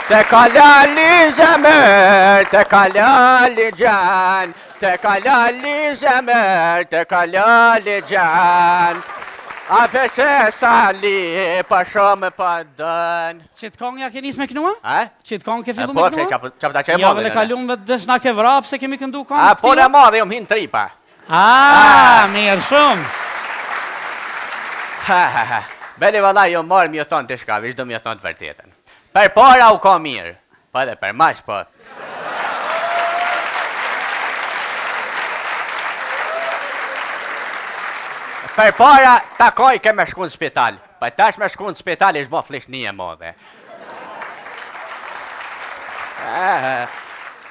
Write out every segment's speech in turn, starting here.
Te kalali zemër, te kalali gjan, te kalali zemër, te kalali gjan. A përse sali, për shumë për dën. Qëtë kong ja ke nis me kënua? Qëtë kong ke fillu me Po, kënua? që përta që e Ja, modhe. vële kalum vë dëshna ke vrap se kemi këndu kong A, po në modhe, jom hinë tripa. Mirë shumë. Beli valla, jo marë mi thonë të shka, vish do mi thonë të vërtetën. Per para u ka mirë, po edhe per mash, po. Per para, takoj ke me shku në spital. Pa tash me shku në spital ishtë bo flishni e modhe.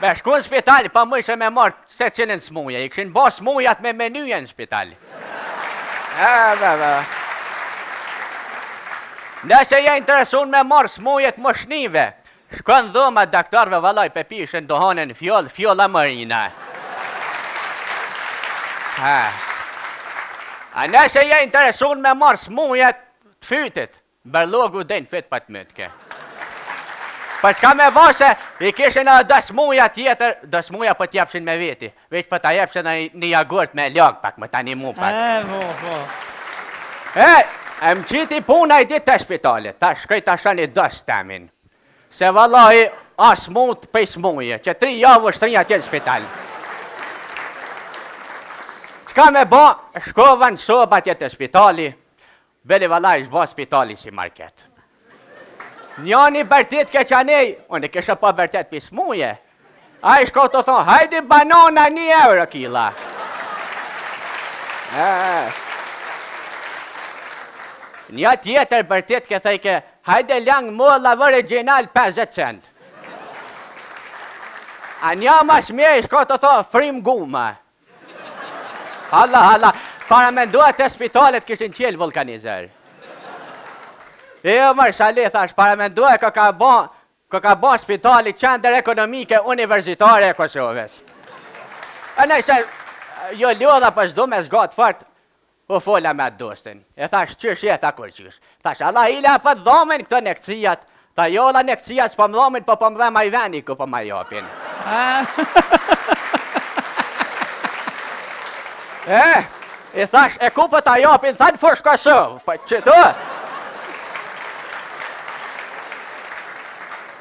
Me shku në spital, pa më ishe me marë se cilin smuja. I këshin bo smujat me menyje në spital. Nëse je interesun me marë smujet moshnive, shkon dhoma daktarve valaj pe pishen dohanen fjolla marina. A nëse je interesun me marë smujet të fytit, berlogu den fit pa të mëtke. Pa qka me vase, i kishin edhe dë smuja tjetër, dë smuja për t'jepshin me veti, veç për t'a jepshin një jagurt me lak pak, më tani mu pak. E më qiti puna i dit të shpitalit, ta shkoj ta shani dës temin. Se vallai, as mund për smuje, që 3 javë shtrinja tjetë në spital. Qka me ba, shkova në soba tjetë të spitali, beli vallai shba spitali si market. Njani bërtit ke qanej, unë kisha pa bërtit për smuje. A i shko të thonë, hajdi banana 1 euro kila. Një tjetër bërtit ke thejke, hajde lang molla vë original 50 cent. A një mas mje i shko të thonë, frim guma. Hala, para me ndohet të spitalet kishin qelë vulkanizer. Mërë shali, thash, para me ndohet kë ka bon spitali qendër ekonomike universitare e Kosovës. E nëjse, jo ljodha për shdo me zgatë fort, u fola me atë dostin. E thash, qysh jetë akur qysh. Thash, Allah ila për dhomen këto nekcijat, ta jolla nekcijat s'po më dhomen, po më dhe ma i veni ku po ma jopin. I thash, e ku po ta jopin, thanë fush Kosovë, po qëto?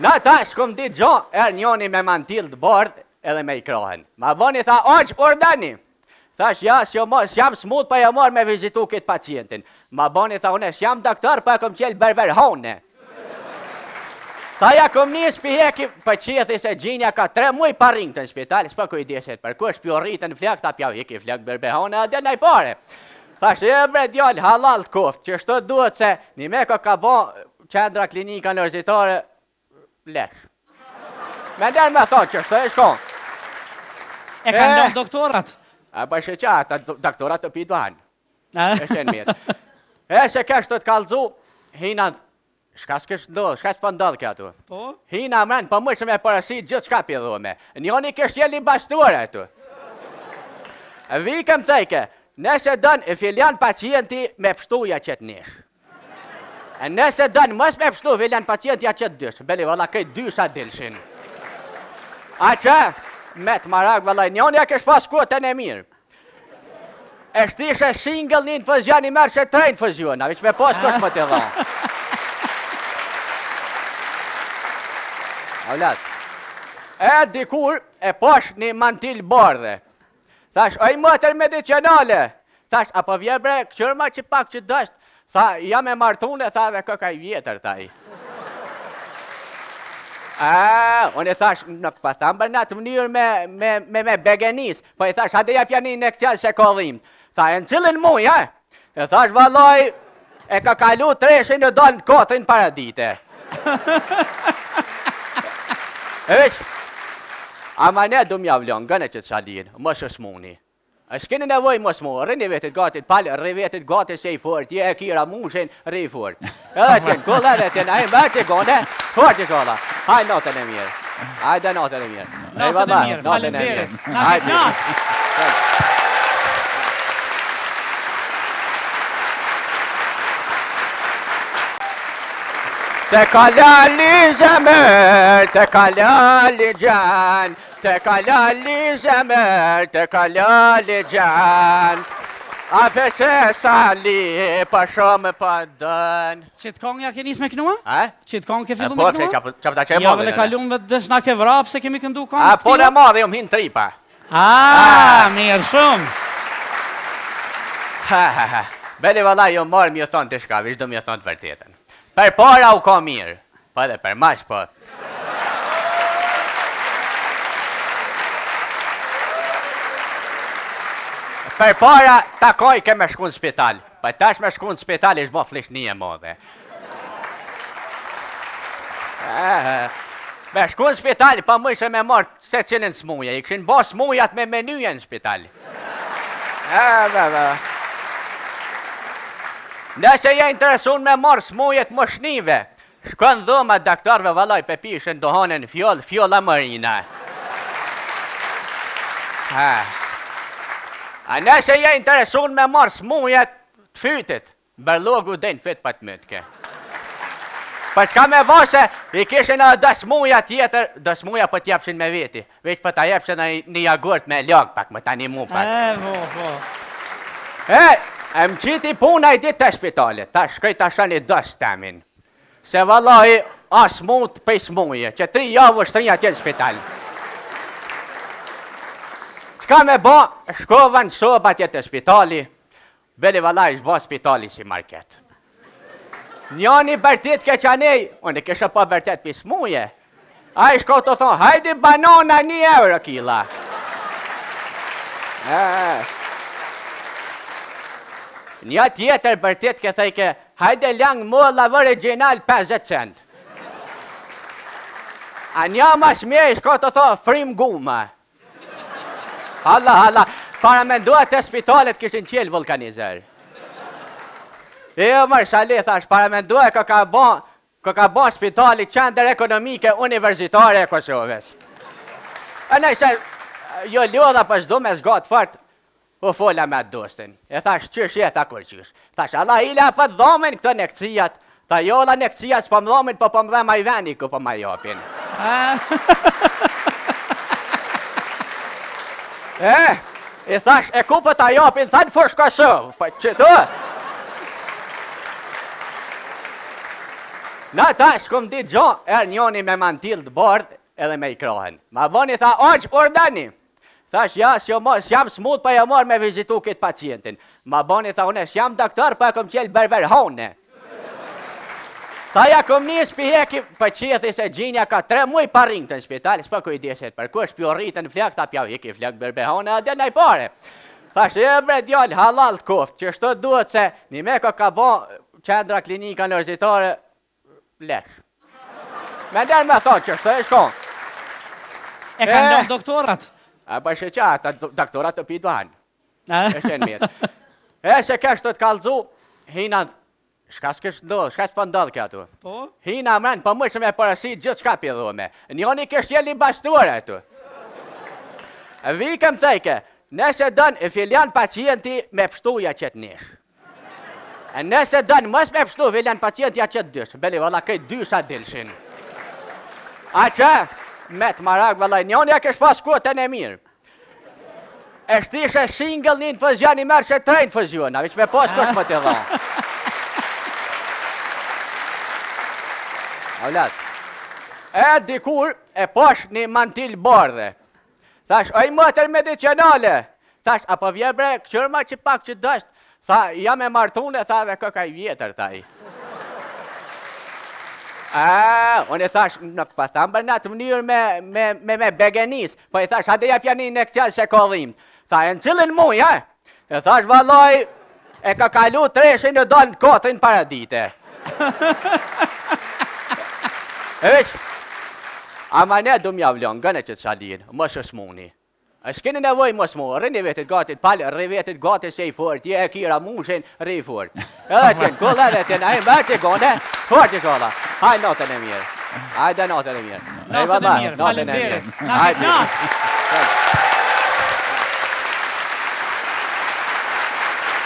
Na tash, kum dit gjo, njoni me mantil të bardh edhe me i krahen. Ma boni tha, aq, ordani. Thash, ja, s'jam smut pa ja marrë me vizitu këtë pacientin. Ma boni tha, une, s'jam doktor pa e kom qelë berber hone. Tha, ja kom njës pi heki, për qethi se gjinja ka 3 muj pa rinjë të në spital, s'pa kujdeset, për kush pjo rritën flak, ta pja heki flak berber hone, a dhe nej pare. Thash, bre djall, halal të koft, që shto duhet se një me ka bon qendra klinika universitare, lesh. Me nërë me thonë që shto e shkon. E ka ndonë doktorat? A për shë qa, ata doktorat të pitë banë. E shenë mirë. E se kështë të t'kalzu, hina, shka s'kështë ndodhë, shka s'po ndodhë kjo atu. Po? Hina mrenë, për mëshë me përësit gjithë shka pjedhome. Njoni kështë jeli bastuar atu. Vikëm thejke, nëse dënë e filjan pacienti me pështuja qëtë nishë. E nëse dënë mës me pështu, filjan pacienti a qëtë dyshë. Beli, valla, këj dysha dilshin. A që, me të marak, valla, njoni a kështë pas kotën e mirë. E shtishe single një infuzion, i merë që 3 infuziona, veç me pas kështë më të dha. Avlat. E dikur e pash një mantil bardhe. Thash, oj mëtër medicinale. Thash, apo vje bre, këqërma që pak që dështë. Tha, jam e martune, tha, dhe këka i vjetër, tha i. Unë i thash, pa thamë bërë në të mënyrë me begenis, po i thash, hade ja pjani në këtjallë që ka dhimë. Tha, e në cilin muj, e thash, valoj, e ka kalu 3 në dalë në 4 para dite. E veç, ama ne du mjavlon, gëne që të shalin, më shëshmuni. A s'keni nevoj mos mu, rrini vetit gatit palë, rri vetit gatit se i fort, je e kira mushin, rri i fort. Edhe qenë, kull edhe tjenë, a i mbë të gone, fort i shola. Hajde natën e mirë. Hajde natën e mirë. Natën e mirë, falemderit. Natën e mirë. Te kalali zemër, te kalali gjan, te kalali zemër, te kalali gjan. A përse sali, pa shumë pa dën. Qëtë kongja ke nis me kënua? Qëtë kongja ke fillu me Po, kënua? që përta që e Ja, modhe. vële kalun dhe dësh na ke vrap se kemi këndu kongë A, po në modhe, jom hinë tripa. Mirë shumë. Beli valla, jo marë mi e thonë të shka, vish do mi e thonë të vërtetën. Për para u ka mirë, po edhe për mash, po. Për para, takoj ke me shku në spital. Pa tash me shku në spital ish bo flishni e modhe. Me shku në spital, pa mu ishe me marë se cilin smuje. I këshin bo smujat me menuja në spital. Nëse je interesun me marë smujet më shnive, shkon dhoma daktarve valoj pe pishen dohanen fjolla marina. A nëse je interesun me marë smujet të fytit, bërlogu den fit pa të mëtke. Pa qka me vase, i kishin edhe dë smuja tjetër, dë smuja po t'jepshin me veti, veç po t'a jepshin një jagurt me lak pak, më t'animu pak. E më qiti puna i dit të shpitalit, ta shkoj t'a shani dës temin. Se vallai, as smut për smuje, që 3 javë është 3 atje në spital. Qka me ba, shkova në soba atje të spitali, beli vallai është ba spitali si market. Njani bërtit ke qanej, unë i kisha pa bërtet për smuje, a i shko të thonë, hajdi banana 1 euro kila. Një tjetër bërtit ke thejke, hajde lang molla original 50 cent. A një mas mje i shko të thonë, frim guma. Halla, para me ndohet të spitalet kishin qelë vulkanizer. Jo mërë shali, thash, para me ndohet ka bon spitali qendër ekonomike universitare e Kosovës. E nëjse, jo lodha për shdo me zgatë fort, u fola me dostin. E thash, qysh jeta kur qysh. Thash, Allah ila për dhomen këtë nekcijat, ta jolla nekcijat s'po më dhomen, po më dhe ma i veni ku po ma jopin. I thash, e ku për ta japin, thanë fush Kosovë, po që tu? Na tash, kum dit gjo, njoni me mantil të bardh edhe me i krahen. Ma boni tha, aq, ordani. Thash, ja, s'jam smut pa ja marrë me vizitu këtë pacientin. Ma boni tha, une, s'jam doktor pa e kom qelë berber hone. Tha ja kom njës piheki për qethi se gjinja ka 3 muj pa rinjë të në spital, s'pa kujdeset për kush pjo rritën flak, ta pja hiki flak berbehone, a dhe nëj pare. Thash, e bre djallë halal të koft, që shto duhet se një me ka bon qendra klinika universitare, lesh. Me nderë me thot që shto e shkon. E kanë lënë doktorat? A pa shëqa, ata doktorat të piduan. E shenë mirë. E se kështë të t'kallzu, hina shka s'pë ndodhë këtu. Po? Hina mrenë, për më shumë e parasit gjithë shka pjedhume. Njoni kështë jeli bastuar tu. Vikëm thejke, nëse dënë e filjan pacienti me pështuja qëtë nish. Nëse dënë mës me pështu filjan pacienti a qëtë dysh. Beli, valla, këtë dysha dilshin. A që, me të marak, valla, njoni a kështë pas kotën e mirë. E shtishe single një infuzion i mërë që 3 infuziona, veç me pas kështë më të dhonë. Avlat, e dikur e posh një mantil bardhe. Thash, oj mëtër medicinale. Thash, apo vje bre, këqërma që pak që dësht. Tha, jam e martune, tha dhe këka i vjetër, thaj. Unë i thash, në pa thamë bërë në të mënyrë me begenis. Po i thash, hade ja pjani në këtjallë që kodhim. Tha, e në cilin muj, E thash, valoj, e ka kalu 3 në dalë në 4 paradite. E veç, ama ne du mjavlon, gëne që të shalin, më shëshmuni. A s'keni nevoj më s'mu, rrini vetit gatit palë, rri vetit gatit se i fort, je e kira mushin, rri i fort. Edhe t'jen, kull edhe t'jen, a i mbë t'i gone, fort i shola. Hajde natën e mirë, hajde natën e mirë. Natën e mirë, falemderit. Hajde.